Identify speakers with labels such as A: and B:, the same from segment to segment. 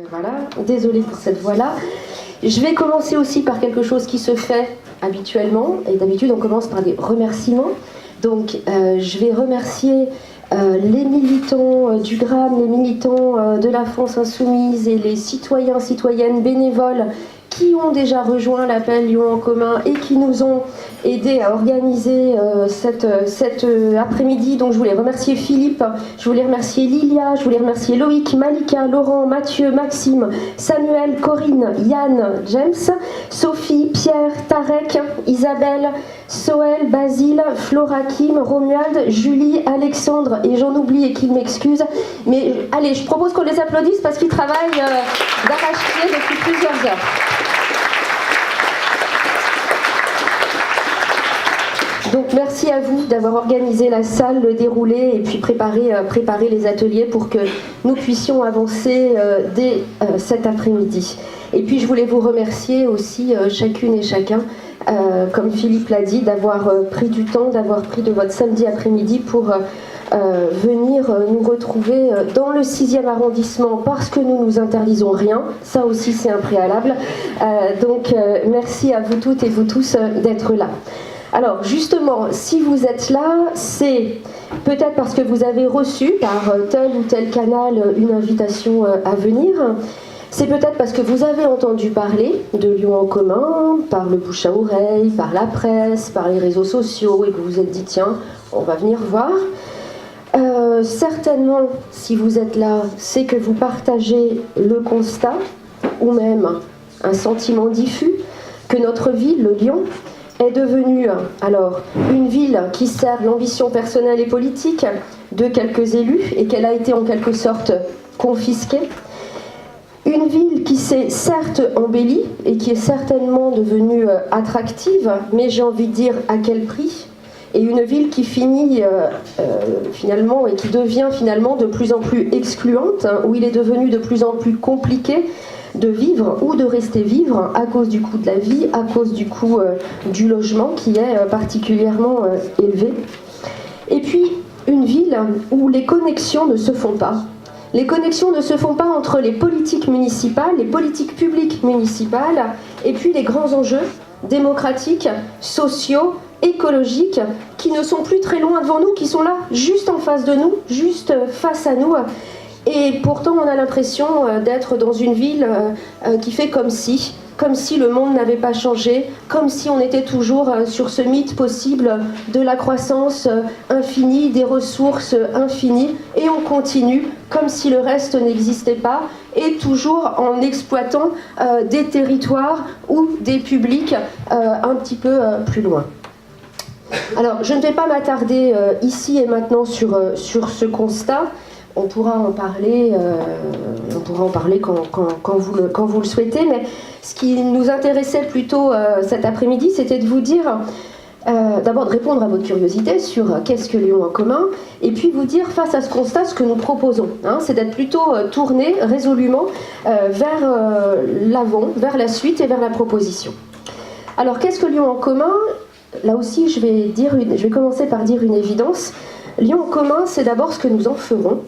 A: Voilà, désolée pour cette voix-là. Je vais commencer aussi par quelque chose qui se fait habituellement, et d'habitude on commence par des remerciements. Donc je vais remercier les militants du GRAM, les militants de la France Insoumise et les citoyens, citoyennes bénévoles qui ont déjà rejoint l'appel Lyon en commun et qui nous ont aidés à organiser cet après-midi. Donc je voulais remercier Philippe, je voulais remercier Lilia, je voulais remercier Loïc, Malika, Laurent, Mathieu, Maxime, Samuel, Corinne, Yann, James, Sophie, Pierre, Tarek, Isabelle, Soël, Basile, Flora, Kim, Romuald, Julie, Alexandre, et j'en oublie et qu'ils m'excusent. Mais allez, je propose qu'on les applaudisse parce qu'ils travaillent d'arrache-pied depuis plusieurs heures. Donc merci à vous d'avoir organisé la salle, le déroulé et puis préparé les ateliers pour que nous puissions avancer dès cet après-midi. Et puis je voulais vous remercier aussi chacune et chacun, comme Philippe l'a dit, d'avoir pris du temps, d'avoir pris de votre samedi après-midi pour venir nous retrouver dans le 6e arrondissement parce que nous nous interdisons rien. Ça aussi c'est un préalable. Donc merci à vous toutes et vous tous d'être là. Alors justement, si vous êtes là, c'est peut-être parce que vous avez reçu par tel ou tel canal une invitation à venir. C'est peut-être parce que vous avez entendu parler de Lyon en commun, par le bouche à oreille, par la presse, par les réseaux sociaux, et que vous vous êtes dit tiens, on va venir voir. Certainement, si vous êtes là, c'est que vous partagez le constat, ou même un sentiment diffus, que notre ville, le Lyon, est devenue alors une ville qui sert l'ambition personnelle et politique de quelques élus et qu'elle a été en quelque sorte confisquée. Une ville qui s'est certes embellie et qui est certainement devenue attractive, mais j'ai envie de dire à quel prix ? Et une ville qui finit finalement et qui devient finalement de plus en plus excluante, où il est devenu de plus en plus compliqué de vivre ou de rester vivre à cause du coût de la vie, à cause du coût du logement qui est particulièrement élevé. Et puis une ville où les connexions ne se font pas. Les connexions ne se font pas entre les politiques municipales, les politiques publiques municipales, et puis les grands enjeux démocratiques, sociaux, écologiques, qui ne sont plus très loin devant nous, qui sont là, juste en face de nous, juste face à nous. Et pourtant, on a l'impression d'être dans une ville qui fait comme si le monde n'avait pas changé, comme si on était toujours sur ce mythe possible de la croissance infinie, des ressources infinies, et on continue comme si le reste n'existait pas, et toujours en exploitant des territoires ou des publics un petit peu plus loin. Alors, je ne vais pas m'attarder ici et maintenant sur ce constat. On pourra en parler quand vous le souhaitez, mais ce qui nous intéressait plutôt cet après-midi, c'était de vous dire, d'abord de répondre à votre curiosité sur qu'est-ce que Lyon en commun, et puis vous dire face à ce constat ce que nous proposons, c'est d'être plutôt tourné résolument vers l'avant, vers la suite et vers la proposition. Alors qu'est-ce que Lyon en commun ? Là aussi, je vais commencer par dire une évidence. Lyon en commun, c'est d'abord ce que nous en ferons,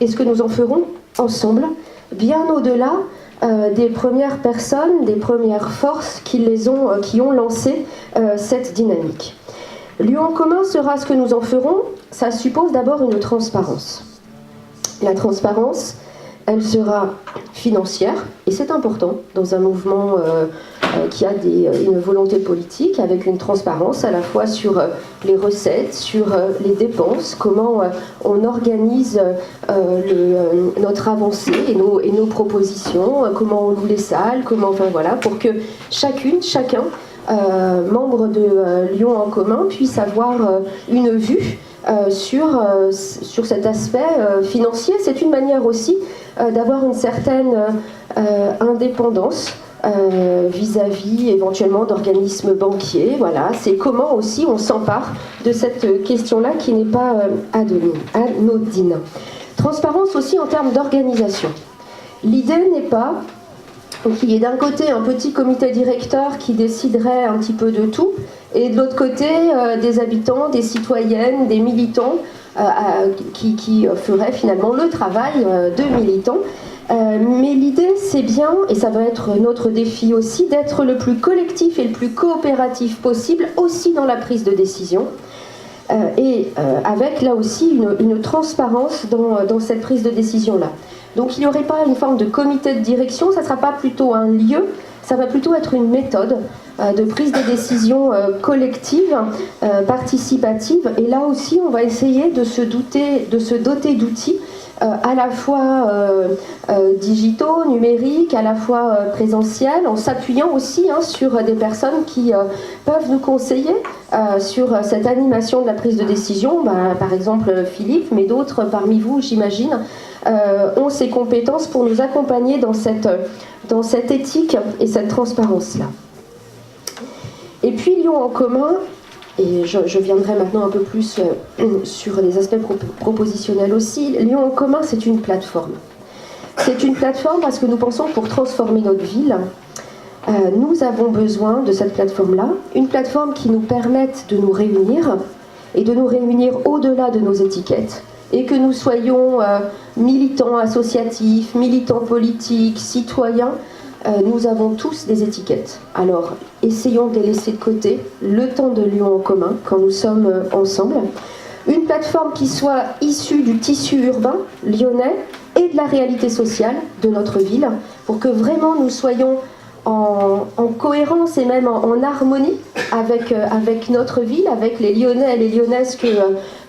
A: et ce que nous en ferons ensemble, bien au-delà des premières personnes, des premières forces qui ont lancé cette dynamique. Lyon en commun sera ce que nous en ferons, ça suppose d'abord une transparence. La transparence, elle sera financière, et c'est important dans un mouvement qui a une volonté politique, avec une transparence à la fois sur les recettes, sur les dépenses, comment on organise notre avancée et nos propositions, comment on loue les salles, pour que chacun, membre de Lyon en commun, puisse avoir une vue sur cet aspect financier. C'est une manière aussi d'avoir une certaine indépendance vis-à-vis éventuellement d'organismes banquiers. Voilà, c'est comment aussi on s'empare de cette question-là qui n'est pas anodine. Transparence aussi en termes d'organisation. L'idée n'est pas qu'il y ait d'un côté un petit comité directeur qui déciderait un petit peu de tout, et de l'autre côté des habitants, des citoyennes, des militants qui feraient finalement le travail de militants. Mais l'idée, c'est bien, et ça va être notre défi aussi, d'être le plus collectif et le plus coopératif possible, aussi dans la prise de décision. Avec là aussi une transparence dans cette prise de décision-là. Donc il n'y aurait pas une forme de comité de direction, ça ne sera pas plutôt un lieu, ça va plutôt être une méthode de prise de décision collective, participative. Et là aussi, on va essayer de se doter d'outils à la fois digitaux, numériques, à la fois présentiels, en s'appuyant aussi sur des personnes qui peuvent nous conseiller sur cette animation de la prise de décision. Par exemple Philippe, mais d'autres parmi vous, j'imagine, ont ces compétences pour nous accompagner dans cette éthique et cette transparence-là. Et puis Lyon en commun, et je viendrai maintenant un peu plus sur les aspects propositionnels aussi. Lyon en commun, c'est une plateforme. C'est une plateforme parce que nous pensons que pour transformer notre ville, nous avons besoin de cette plateforme-là, une plateforme qui nous permette de nous réunir, et de nous réunir au-delà de nos étiquettes, et que nous soyons militants associatifs, militants politiques, citoyens, nous avons tous des étiquettes. Alors, essayons de les laisser de côté le temps de Lyon en commun, quand nous sommes ensemble. Une plateforme qui soit issue du tissu urbain lyonnais et de la réalité sociale de notre ville, pour que vraiment nous soyons en cohérence et même en harmonie avec notre ville, avec les Lyonnais et les Lyonnaises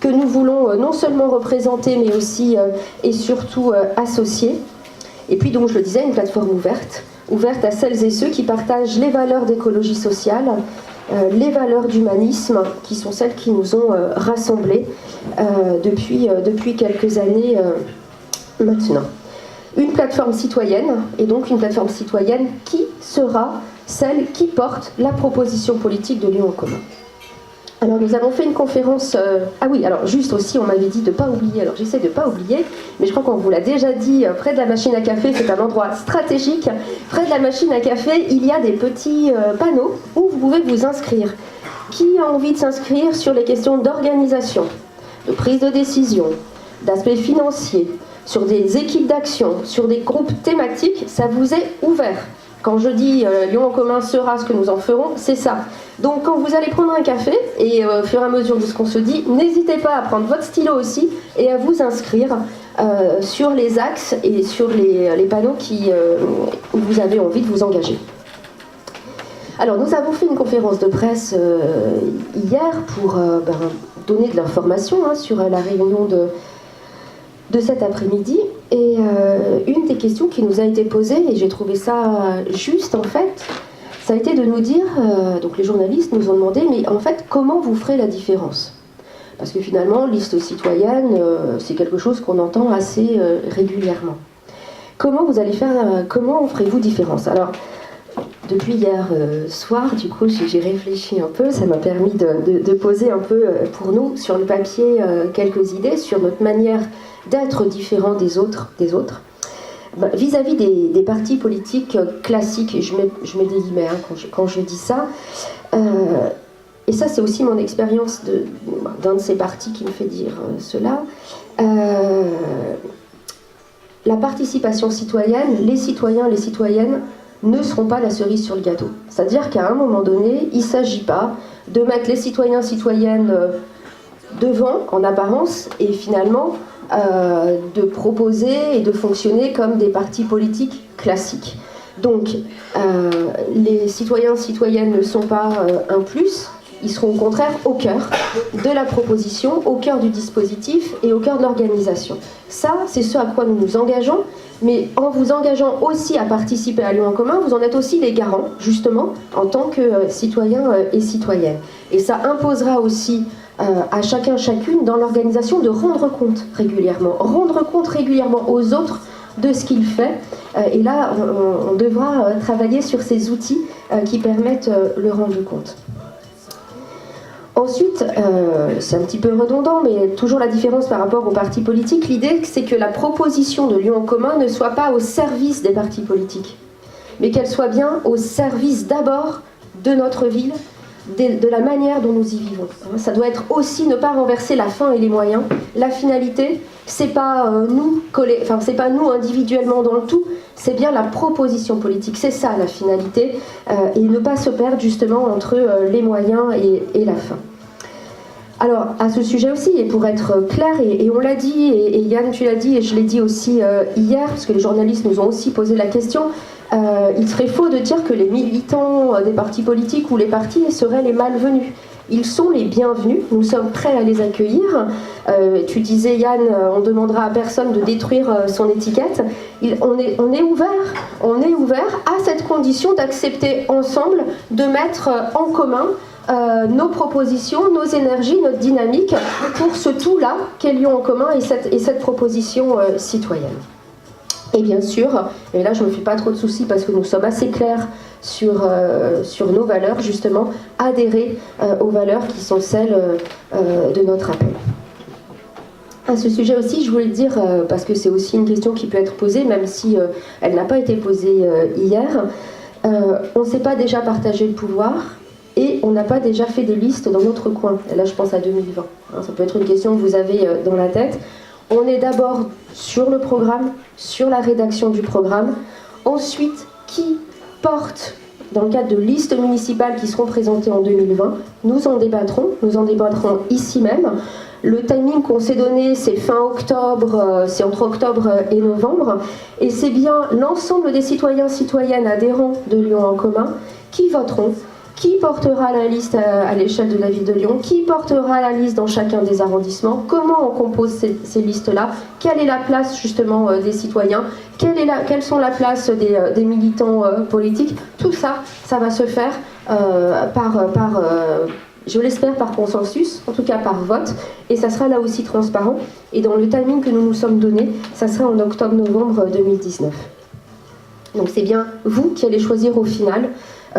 A: que nous voulons non seulement représenter, mais aussi et surtout associer. Et puis, donc, je le disais, une plateforme ouverte à celles et ceux qui partagent les valeurs d'écologie sociale, les valeurs d'humanisme, qui sont celles qui nous ont rassemblés depuis quelques années maintenant. Une plateforme citoyenne, et donc une plateforme citoyenne qui sera celle qui porte la proposition politique de Lyon en commun. Alors nous avons fait une conférence... Ah oui, alors juste aussi, on m'avait dit de ne pas oublier, alors j'essaie de ne pas oublier, mais je crois qu'on vous l'a déjà dit, près de la machine à café, c'est un endroit stratégique. Près de la machine à café, il y a des petits panneaux où vous pouvez vous inscrire. Qui a envie de s'inscrire sur les questions d'organisation, de prise de décision, d'aspect financier, sur des équipes d'action, sur des groupes thématiques, ça vous est ouvert. Quand je dis Lyon en commun sera ce que nous en ferons, c'est ça. Donc quand vous allez prendre un café, et au fur et à mesure de ce qu'on se dit, n'hésitez pas à prendre votre stylo aussi et à vous inscrire sur les axes et sur les panneaux où vous avez envie de vous engager. Alors nous avons fait une conférence de presse hier pour donner de l'information sur la réunion de cet après-midi, et une des questions qui nous a été posée, et j'ai trouvé ça juste en fait, ça a été de nous dire, donc les journalistes nous ont demandé, mais en fait comment vous ferez la différence? Parce que finalement liste citoyenne, c'est quelque chose qu'on entend assez régulièrement. Comment vous allez faire, comment ferez-vous différence? Alors depuis hier soir, du coup j'ai réfléchi un peu, ça m'a permis de poser un peu pour nous sur le papier quelques idées sur notre manière d'être différent des autres. Vis-à-vis des partis politiques classiques, et je mets des guillemets quand je dis ça, et ça c'est aussi mon expérience d'un de ces partis qui me fait dire cela, la participation citoyenne, les citoyens, les citoyennes ne seront pas la cerise sur le gâteau. C'est-à-dire qu'à un moment donné, il ne s'agit pas de mettre les citoyens, citoyennes devant, en apparence, et finalement de proposer et de fonctionner comme des partis politiques classiques. Donc, les citoyens, citoyennes ne sont pas un plus, ils seront au contraire au cœur de la proposition, au cœur du dispositif et au cœur de l'organisation. Ça, c'est ce à quoi nous nous engageons, mais en vous engageant aussi à participer à Lyon en commun, vous en êtes aussi les garants, justement, en tant que citoyens et citoyennes. Et ça imposera aussi à chacun, chacune, dans l'organisation, de rendre compte régulièrement aux autres de ce qu'il fait. Et là, on devra travailler sur ces outils qui permettent le rendre compte. Ensuite, c'est un petit peu redondant, mais toujours la différence par rapport aux partis politiques, l'idée c'est que la proposition de Lyon en commun ne soit pas au service des partis politiques, mais qu'elle soit bien au service d'abord de notre ville, de la manière dont nous y vivons. Ça doit être aussi ne pas renverser la fin et les moyens. La finalité, c'est pas c'est pas nous individuellement dans le tout, c'est bien la proposition politique. C'est ça la finalité, et ne pas se perdre justement entre les moyens et la fin. Alors, à ce sujet aussi, et pour être clair, et on l'a dit, et Yann, tu l'as dit, et je l'ai dit aussi hier, parce que les journalistes nous ont aussi posé la question, il serait faux de dire que les militants des partis politiques ou les partis seraient les malvenus. Ils sont les bienvenus, nous sommes prêts à les accueillir. Tu disais, Yann, on ne demandera à personne de détruire son étiquette. On est ouvert à cette condition d'accepter ensemble, de mettre en commun nos propositions, nos énergies, notre dynamique pour ce tout-là qu'est Lyon en commun et cette proposition citoyenne. Et bien sûr, et là je ne me fais pas trop de soucis parce que nous sommes assez clairs sur nos valeurs, justement, adhérer aux valeurs qui sont celles de notre appel. À ce sujet aussi, je voulais dire, parce que c'est aussi une question qui peut être posée, même si elle n'a pas été posée hier, on ne s'est pas déjà partagé le pouvoir et on n'a pas déjà fait des listes dans notre coin. Et là je pense à 2020. Ça peut être une question que vous avez dans la tête. On est d'abord sur le programme, sur la rédaction du programme. Ensuite, qui porte, dans le cadre de listes municipales qui seront présentées en 2020, nous en débattrons ici même. Le timing qu'on s'est donné, c'est fin octobre, c'est entre octobre et novembre. Et c'est bien l'ensemble des citoyens, citoyennes adhérents de Lyon en commun qui voteront. Qui portera la liste à l'échelle de la ville de Lyon? Qui portera la liste dans chacun des arrondissements? Comment on compose ces listes-là? Quelle est la place justement des citoyens? Quelles sont la place des militants politiques? Tout ça, ça va se faire je l'espère, par consensus, en tout cas par vote, et ça sera là aussi transparent. Et dans le timing que nous nous sommes donné, ça sera en octobre-novembre 2019. Donc c'est bien vous qui allez choisir au final,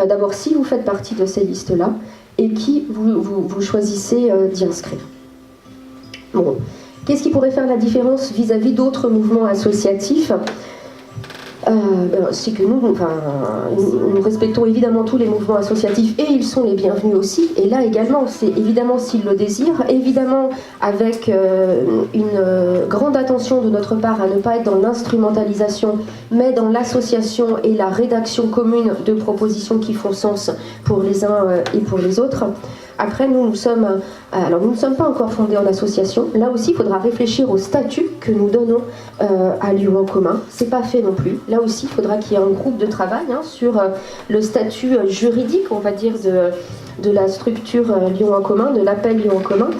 A: d'abord si vous faites partie de ces listes-là, et qui vous choisissez d'y inscrire. Bon. Qu'est-ce qui pourrait faire la différence vis-à-vis d'autres mouvements associatifs ? C'est que nous respectons évidemment tous les mouvements associatifs et ils sont les bienvenus aussi. Et là également, c'est évidemment s'ils le désirent, évidemment avec une grande attention de notre part à ne pas être dans l'instrumentalisation, mais dans l'association et la rédaction commune de propositions qui font sens pour les uns et pour les autres. Après, nous ne sommes pas encore fondés en association. Là aussi, il faudra réfléchir au statut que nous donnons à Lyon en commun. C'est pas fait non plus. Là aussi, il faudra qu'il y ait un groupe de travail sur le statut juridique, on va dire, de la structure Lyon en commun, de l'appel Lyon en commun.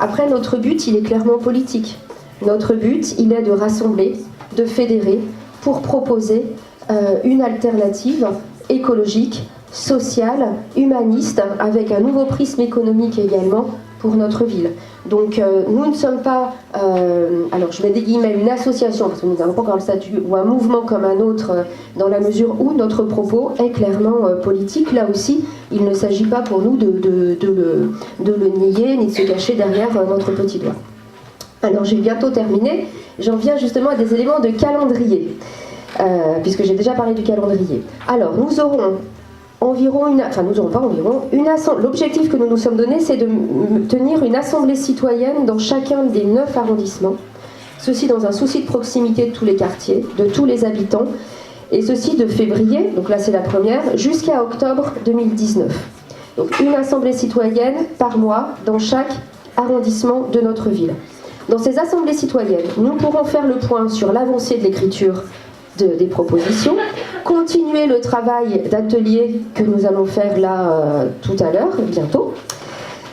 A: Après, notre but, il est clairement politique. Notre but, il est de rassembler, de fédérer, pour proposer une alternative écologique, sociale, humaniste, avec un nouveau prisme économique également pour notre ville. Donc nous ne sommes pas, alors je mets des guillemets, une association, parce que nous n'avons pas encore le statut, ou un mouvement comme un autre, dans la mesure où notre propos est clairement politique. Là aussi, il ne s'agit pas pour nous de le nier, ni de se cacher derrière notre petit doigt. Alors j'ai bientôt terminé, j'en viens justement à des éléments de calendrier, puisque j'ai déjà parlé du calendrier. Alors nous aurons l'objectif que nous nous sommes donné, c'est de tenir une assemblée citoyenne dans chacun des 9 arrondissements. Ceci dans un souci de proximité de tous les quartiers, de tous les habitants. Et ceci de février, donc là c'est la première, jusqu'à octobre 2019. Donc une assemblée citoyenne par mois dans chaque arrondissement de notre ville. Dans ces assemblées citoyennes, nous pourrons faire le point sur l'avancée de l'écriture des propositions, continuer le travail d'atelier que nous allons faire là tout à l'heure, bientôt,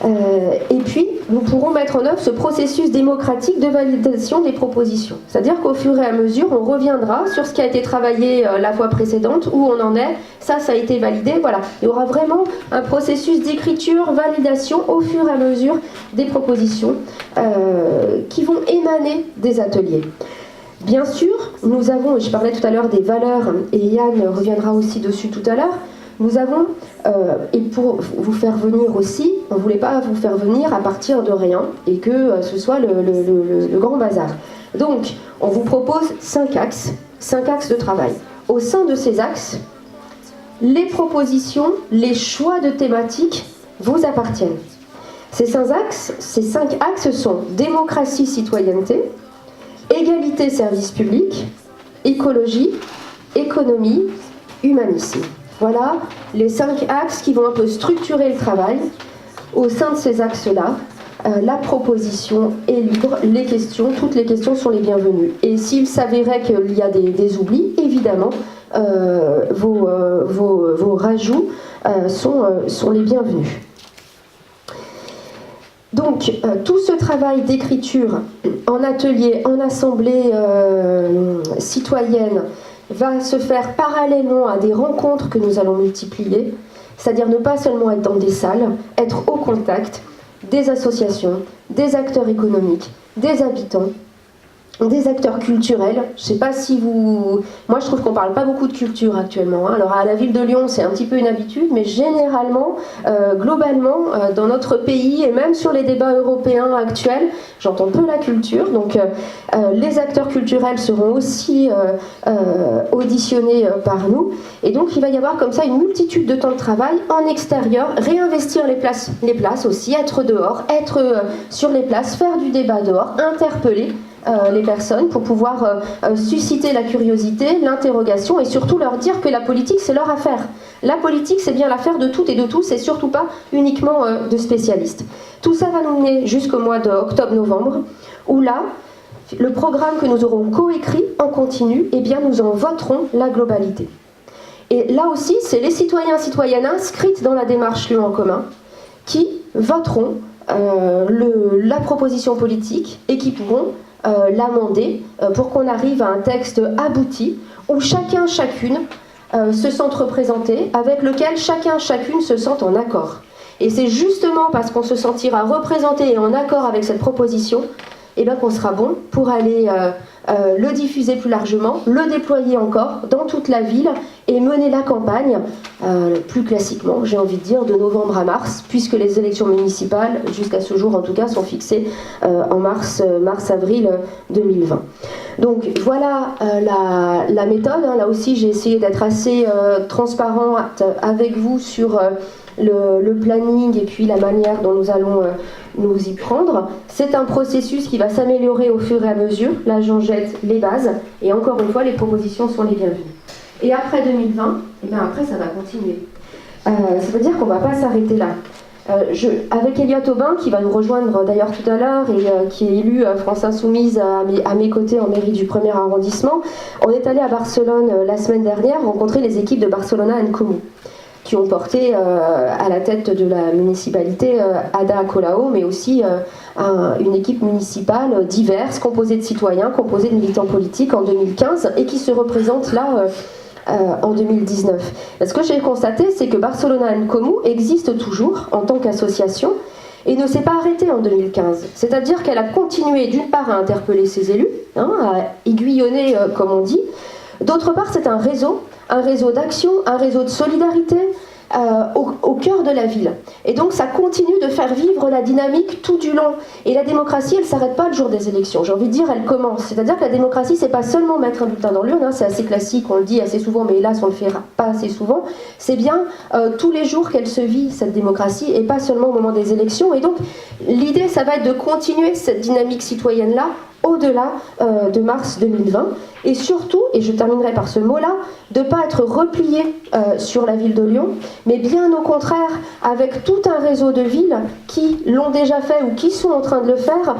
A: et puis nous pourrons mettre en œuvre ce processus démocratique de validation des propositions. C'est-à-dire qu'au fur et à mesure, on reviendra sur ce qui a été travaillé la fois précédente, où on en est, ça a été validé, voilà. Il y aura vraiment un processus d'écriture, validation au fur et à mesure des propositions qui vont émaner des ateliers. Bien sûr, nous avons, je parlais tout à l'heure des valeurs, et Yann reviendra aussi dessus tout à l'heure, nous avons, et pour vous faire venir aussi, on ne voulait pas vous faire venir à partir de rien, et que ce soit le grand bazar. Donc, on vous propose 5 axes de travail. Au sein de ces axes, les propositions, les choix de thématiques vous appartiennent. Ces 5 axes sont démocratie, citoyenneté, égalité, service public, écologie, économie, humanisme. Voilà les 5 axes qui vont un peu structurer le travail. Au sein de ces axes-là, la proposition est libre, les questions, toutes les questions sont les bienvenues. Et s'il s'avérait qu'il y a des oublis, évidemment, vos rajouts sont les bienvenus. Donc, tout ce travail d'écriture en atelier, en assemblée citoyenne, va se faire parallèlement à des rencontres que nous allons multiplier, c'est-à-dire ne pas seulement être dans des salles, être au contact des associations, des acteurs économiques, des habitants, des acteurs culturels. Je ne sais pas si vous... Moi, je trouve qu'on ne parle pas beaucoup de culture actuellement. Alors, à la ville de Lyon, c'est un petit peu une habitude, mais généralement, globalement, dans notre pays, et même sur les débats européens actuels, j'entends peu la culture. Donc, les acteurs culturels seront aussi auditionnés par nous. Et donc, il va y avoir comme ça une multitude de temps de travail en extérieur, réinvestir les places aussi, être dehors, être sur les places, faire du débat dehors, interpeller les personnes pour pouvoir susciter la curiosité, l'interrogation et surtout leur dire que la politique c'est leur affaire. La politique c'est bien l'affaire de toutes et de tous et surtout pas uniquement de spécialistes. Tout ça va nous mener jusqu'au mois d'octobre-novembre où là, le programme que nous aurons coécrit en continu, eh bien nous en voterons la globalité. Et là aussi, c'est les citoyens et citoyennes inscrites dans la démarche Lyon en commun qui voteront la proposition politique et qui pourront l'amender pour qu'on arrive à un texte abouti où chacun, chacune se sente représenté, avec lequel chacun, chacune se sent en accord. Et c'est justement parce qu'on se sentira représenté et en accord avec cette proposition eh bien, qu'on sera bon pour aller le diffuser plus largement, le déployer encore dans toute la ville et mener la campagne, plus classiquement, j'ai envie de dire, de novembre à mars, puisque les élections municipales, jusqu'à ce jour en tout cas, sont fixées en mars-avril 2020. Donc voilà la méthode. Là aussi, j'ai essayé d'être assez transparente avec vous sur le planning et puis la manière dont nous allons nous y prendre. C'est un processus qui va s'améliorer au fur et à mesure. Là, j'en jette les bases et encore une fois, les propositions sont les bienvenues. Et après 2020, et bien après, ça va continuer. Ça veut dire qu'on ne va pas s'arrêter là. Avec Elliott Aubin, qui va nous rejoindre d'ailleurs tout à l'heure et qui est élu France Insoumise à mes côtés en mairie du 1er arrondissement, on est allé à Barcelone la semaine dernière rencontrer les équipes de Barcelona and Comú, qui ont porté à la tête de la municipalité Ada Colau, mais aussi une équipe municipale diverse, composée de citoyens, composée de militants politiques en 2015 et qui se représente là en 2019. Ce que j'ai constaté, c'est que Barcelona and Comú existe toujours en tant qu'association et ne s'est pas arrêtée en 2015. C'est-à-dire qu'elle a continué d'une part à interpeller ses élus, à aiguillonner comme on dit. D'autre part, c'est un réseau d'action, un réseau de solidarité au cœur de la ville. Et donc ça continue de faire vivre la dynamique tout du long. Et la démocratie, elle ne s'arrête pas le jour des élections. J'ai envie de dire, elle commence. C'est-à-dire que la démocratie, c'est pas seulement mettre un bulletin dans l'urne, c'est assez classique, on le dit assez souvent, mais hélas, on le fait pas assez souvent. C'est bien tous les jours qu'elle se vit, cette démocratie, et pas seulement au moment des élections. Et donc, l'idée, ça va être de continuer cette dynamique citoyenne-là au-delà de mars 2020 et surtout, et je terminerai par ce mot-là, de ne pas être replié sur la ville de Lyon, mais bien au contraire avec tout un réseau de villes qui l'ont déjà fait ou qui sont en train de le faire,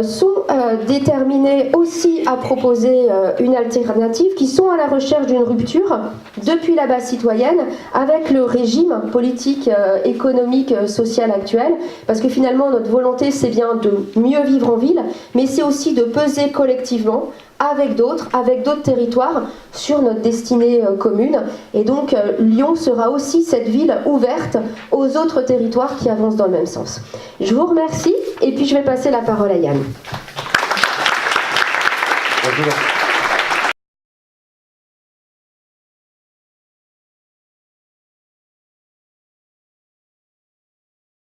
A: sont déterminés aussi à proposer une alternative, qui sont à la recherche d'une rupture depuis la base citoyenne avec le régime politique, économique, social actuel, parce que finalement notre volonté c'est bien de mieux vivre en ville, mais c'est aussi de peser collectivement avec d'autres territoires sur notre destinée commune. Et donc Lyon sera aussi cette ville ouverte aux autres territoires qui avancent dans le même sens. Je vous remercie et puis je vais passer la parole à Yann.
B: Bonjour.